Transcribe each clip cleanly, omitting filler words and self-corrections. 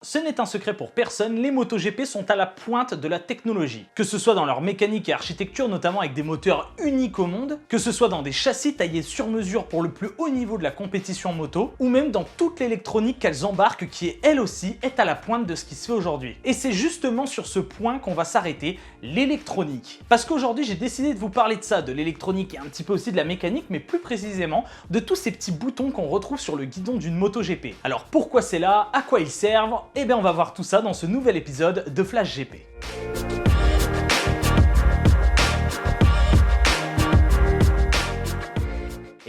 Ce n'est un secret pour personne, les MotoGP sont à la pointe de la technologie. Que ce soit dans leur mécanique et architecture, notamment avec des moteurs uniques au monde, que ce soit dans des châssis taillés sur mesure pour le plus haut niveau de la compétition moto, ou même dans toute l'électronique qu'elles embarquent qui elle aussi est à la pointe de ce qui se fait aujourd'hui. Et c'est justement sur ce point qu'on va s'arrêter, l'électronique. Parce qu'aujourd'hui j'ai décidé de vous parler de ça, de l'électronique et un petit peu aussi de la mécanique, mais plus précisément de tous ces petits boutons qu'on retrouve sur le guidon d'une MotoGP. Alors pourquoi c'est là, à quoi ils servent? Eh bien on va voir tout ça dans ce nouvel épisode de Flash GP.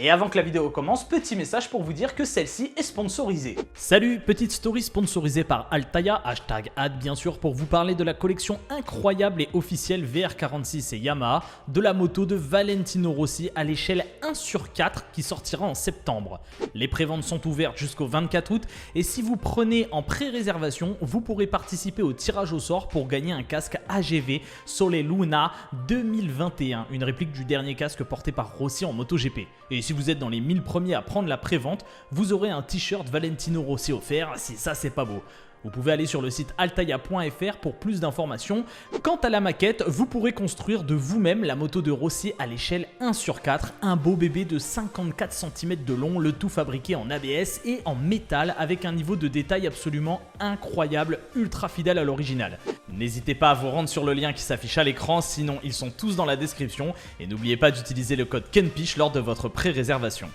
Et avant que la vidéo commence, petit message pour vous dire que celle-ci est sponsorisée. Salut, petite story sponsorisée par Altaïa, #ad bien sûr, pour vous parler de la collection incroyable et officielle VR46 et Yamaha de la moto de Valentino Rossi à l'échelle 1/4 qui sortira en septembre. Les préventes sont ouvertes jusqu'au 24 août et si vous prenez en pré-réservation, vous pourrez participer au tirage au sort pour gagner un casque AGV Sole Luna 2021, une réplique du dernier casque porté par Rossi en MotoGP. Et si vous êtes dans les 1000 premiers à prendre la prévente, vous aurez un t-shirt Valentino Rossi offert, si ça c'est pas beau. Vous pouvez aller sur le site altaïa.fr pour plus d'informations. Quant à la maquette, vous pourrez construire de vous-même la moto de Rossi à l'échelle 1/4, un beau bébé de 54 cm de long, le tout fabriqué en ABS et en métal avec un niveau de détail absolument incroyable, ultra fidèle à l'original. N'hésitez pas à vous rendre sur le lien qui s'affiche à l'écran, sinon ils sont tous dans la description et n'oubliez pas d'utiliser le code KENPICH lors de votre pré-réservation.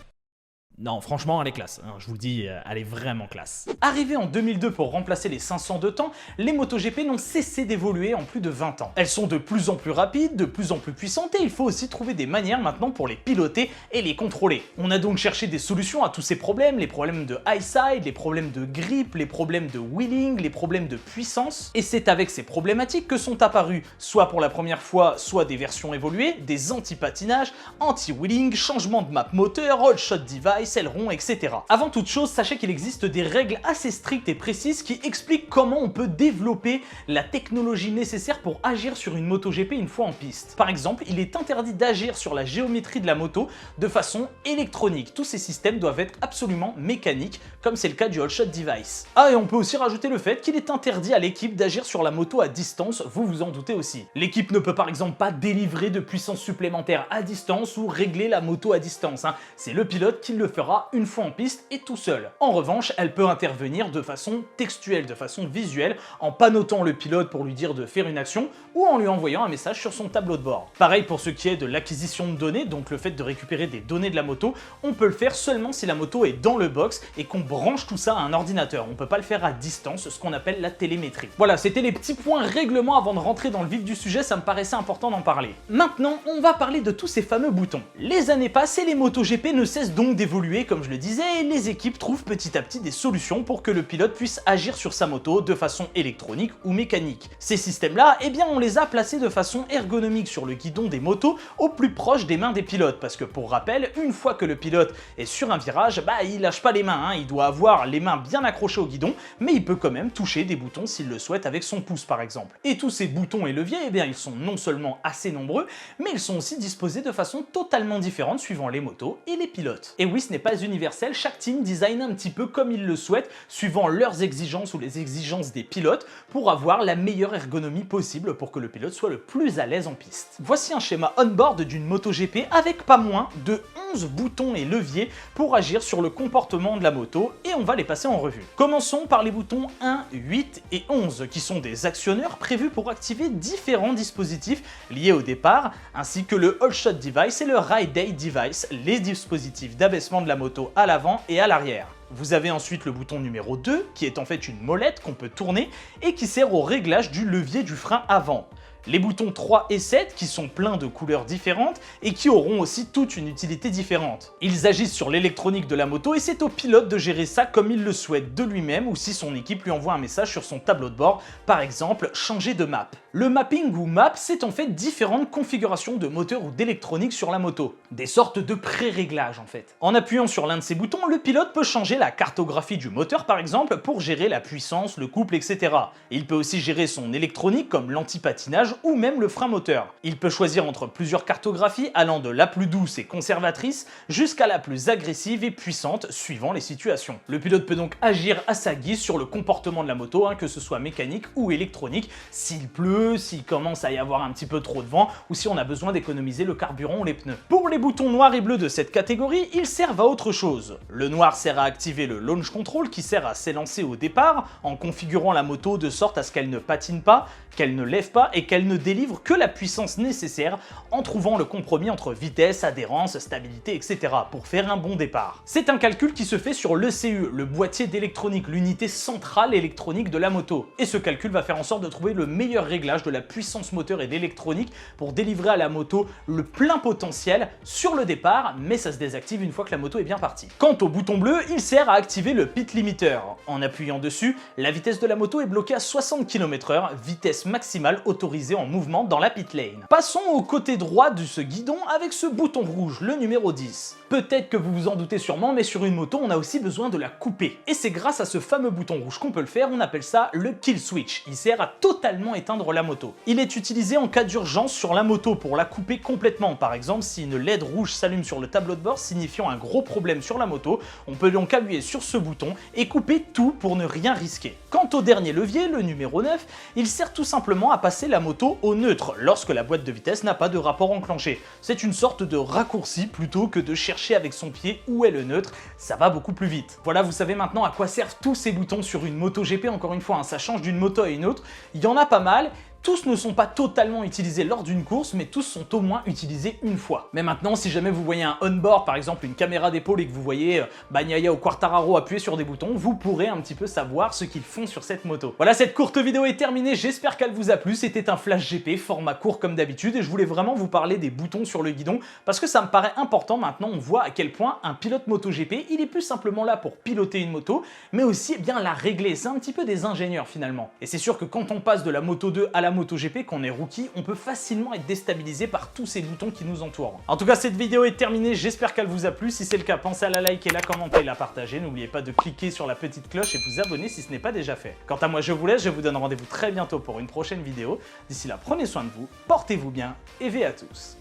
Non, franchement, elle est classe, hein, je vous le dis, elle est vraiment classe. Arrivée en 2002 pour remplacer les 500 de temps, les MotoGP n'ont cessé d'évoluer en plus de 20 ans. Elles sont de plus en plus rapides, de plus en plus puissantes et il faut aussi trouver des manières maintenant pour les piloter et les contrôler. On a donc cherché des solutions à tous ces problèmes, les problèmes de high side, les problèmes de grip, les problèmes de wheeling, les problèmes de puissance. Et c'est avec ces problématiques que sont apparues, soit pour la première fois, soit des versions évoluées, des anti-patinages, anti-wheeling, changement de map moteur, all shot device, aileron, etc. Avant toute chose, sachez qu'il existe des règles assez strictes et précises qui expliquent comment on peut développer la technologie nécessaire pour agir sur une MotoGP une fois en piste. Par exemple, il est interdit d'agir sur la géométrie de la moto de façon électronique. Tous ces systèmes doivent être absolument mécaniques, comme c'est le cas du all shot device. Ah, et on peut aussi rajouter le fait qu'il est interdit à l'équipe d'agir sur la moto à distance, vous vous en doutez aussi. L'équipe ne peut par exemple pas délivrer de puissance supplémentaire à distance ou régler la moto à distance, hein. C'est le pilote qui le fera une fois en piste et tout seul. En revanche, elle peut intervenir de façon textuelle, de façon visuelle, en panotant le pilote pour lui dire de faire une action ou en lui envoyant un message sur son tableau de bord. Pareil pour ce qui est de l'acquisition de données, donc le fait de récupérer des données de la moto, on peut le faire seulement si la moto est dans le box et qu'on branche tout ça à un ordinateur. On peut pas le faire à distance, ce qu'on appelle la télémétrie. Voilà, c'était les petits points règlement avant de rentrer dans le vif du sujet, ça me paraissait important d'en parler. Maintenant, on va parler de tous ces fameux boutons. Les années passent et les MotoGP ne cessent donc d'évoluer, comme je le disais, et les équipes trouvent petit à petit des solutions pour que le pilote puisse agir sur sa moto de façon électronique ou mécanique. Ces systèmes-là, eh bien on les a placés de façon ergonomique sur le guidon des motos au plus proche des mains des pilotes, parce que pour rappel, une fois que le pilote est sur un virage, il lâche pas les mains, hein, il doit avoir les mains bien accrochées au guidon, mais il peut quand même toucher des boutons s'il le souhaite avec son pouce par exemple. Et tous ces boutons et leviers, eh bien ils sont non seulement assez nombreux, mais ils sont aussi disposés de façon totalement différente suivant les motos et les pilotes. Et oui, ce n'est pas universel, chaque team design un petit peu comme il le souhaite, suivant leurs exigences ou les exigences des pilotes, pour avoir la meilleure ergonomie possible pour que le pilote soit le plus à l'aise en piste. Voici un schéma on-board d'une MotoGP avec pas moins de 11 boutons et leviers pour agir sur le comportement de la moto et on va les passer en revue. Commençons par les boutons 1, 8 et 11 qui sont des actionneurs prévus pour activer différents dispositifs liés au départ, ainsi que le all shot device et le ride aid device, les dispositifs d'abaissement de la moto à l'avant et à l'arrière. Vous avez ensuite le bouton numéro 2 qui est en fait une molette qu'on peut tourner et qui sert au réglage du levier du frein avant. Les boutons 3 et 7 qui sont pleins de couleurs différentes et qui auront aussi toute une utilité différente. Ils agissent sur l'électronique de la moto et c'est au pilote de gérer ça comme il le souhaite de lui-même ou si son équipe lui envoie un message sur son tableau de bord, par exemple changer de map. Le mapping ou map, c'est en fait différentes configurations de moteur ou d'électronique sur la moto. Des sortes de pré-réglages en fait. En appuyant sur l'un de ces boutons, le pilote peut changer la cartographie du moteur par exemple pour gérer la puissance, le couple, etc. Il peut aussi gérer son électronique comme l'anti-patinage ou même le frein moteur. Il peut choisir entre plusieurs cartographies allant de la plus douce et conservatrice jusqu'à la plus agressive et puissante suivant les situations. Le pilote peut donc agir à sa guise sur le comportement de la moto, que ce soit mécanique ou électronique, s'il pleut, s'il commence à y avoir un petit peu trop de vent ou si on a besoin d'économiser le carburant ou les pneus. Pour les boutons noirs et bleus de cette catégorie, ils servent à autre chose. Le noir sert à activer le launch control qui sert à s'élancer au départ en configurant la moto de sorte à ce qu'elle ne patine pas, qu'elle ne lève pas et qu'elle ne délivre que la puissance nécessaire en trouvant le compromis entre vitesse, adhérence, stabilité, etc. pour faire un bon départ. C'est un calcul qui se fait sur l'ECU, le boîtier d'électronique, l'unité centrale électronique de la moto. Et ce calcul va faire en sorte de trouver le meilleur réglage de la puissance moteur et d'électronique pour délivrer à la moto le plein potentiel sur le départ, mais ça se désactive une fois que la moto est bien partie. Quant au bouton bleu, il sert à activer le pit limiter. En appuyant dessus, la vitesse de la moto est bloquée à 60 km/h, vitesse maximale autorisée en mouvement dans la pit lane. Passons au côté droit de ce guidon avec ce bouton rouge, le numéro 10. Peut-être que vous vous en doutez sûrement, mais sur une moto, on a aussi besoin de la couper. Et c'est grâce à ce fameux bouton rouge qu'on peut le faire, on appelle ça le kill switch. Il sert à totalement éteindre la moto. Il est utilisé en cas d'urgence sur la moto pour la couper complètement. Par exemple, si une LED rouge s'allume sur le tableau de bord signifiant un gros problème sur la moto, on peut donc appuyer sur ce bouton et couper tout pour ne rien risquer. Quant au dernier levier, le numéro 9, il sert tout simplement à passer la moto au neutre lorsque la boîte de vitesse n'a pas de rapport enclenché. C'est une sorte de raccourci plutôt que de chercher avec son pied où est le neutre, ça va beaucoup plus vite. Voilà, vous savez maintenant à quoi servent tous ces boutons sur une moto GP, encore une fois, ça change d'une moto à une autre, il y en a pas mal. Tous ne sont pas totalement utilisés lors d'une course, mais tous sont au moins utilisés une fois. Mais maintenant, si jamais vous voyez un on-board, par exemple une caméra d'épaule et que vous voyez Bagnaia ou Quartararo appuyer sur des boutons, vous pourrez un petit peu savoir ce qu'ils font sur cette moto. Voilà, cette courte vidéo est terminée, j'espère qu'elle vous a plu. C'était un flash GP, format court comme d'habitude, et je voulais vraiment vous parler des boutons sur le guidon, parce que ça me paraît important. Maintenant, on voit à quel point un pilote MotoGP, il est plus simplement là pour piloter une moto, mais aussi bien la régler. C'est un petit peu des ingénieurs finalement. Et c'est sûr que quand on passe de la Moto 2 à la MotoGP, qu'on est rookie, on peut facilement être déstabilisé par tous ces boutons qui nous entourent. En tout cas, cette vidéo est terminée, j'espère qu'elle vous a plu. Si c'est le cas, pensez à la liker, la commenter et la partager. N'oubliez pas de cliquer sur la petite cloche et vous abonner si ce n'est pas déjà fait. Quant à moi, je vous laisse, je vous donne rendez-vous très bientôt pour une prochaine vidéo. D'ici là, prenez soin de vous, portez-vous bien et V à tous.